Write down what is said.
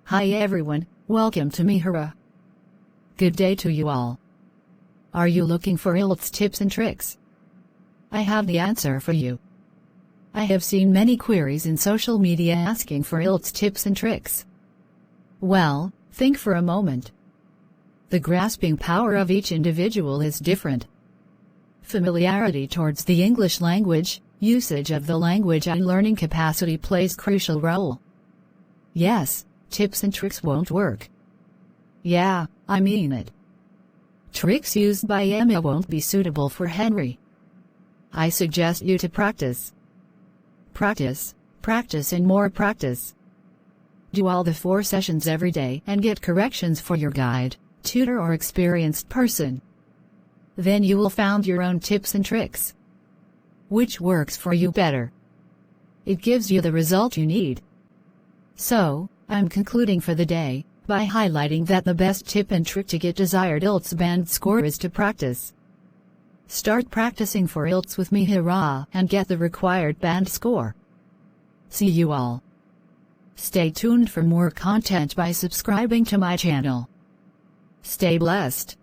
Hi everyone, welcome to Mihiraa. Good day to you all. Are you looking for IELTS tips and tricks? I have the answer for you. I have seen many queries in social media asking for IELTS tips and tricks. Well, think for a moment. The grasping power of each individual is different. Familiarity towards the English language, usage of the language and learning capacity plays crucial role. Yes, tips and tricks won't work. Yeah, I mean it. Tricks used by Emma won't be suitable for Henry. I suggest you to practice. Practice, practice and more practice. Do all the 4 sessions every day and get corrections for your guide, tutor or experienced person. Then you will find your own tips and tricks. Which works for you better? It gives you the result you need. So, I'm concluding for the day by highlighting that the best tip and trick to get desired IELTS band score is to practice. Start practicing for IELTS with Mihiraa and get the required band score. See you all. Stay tuned for more content by subscribing to my channel. Stay blessed.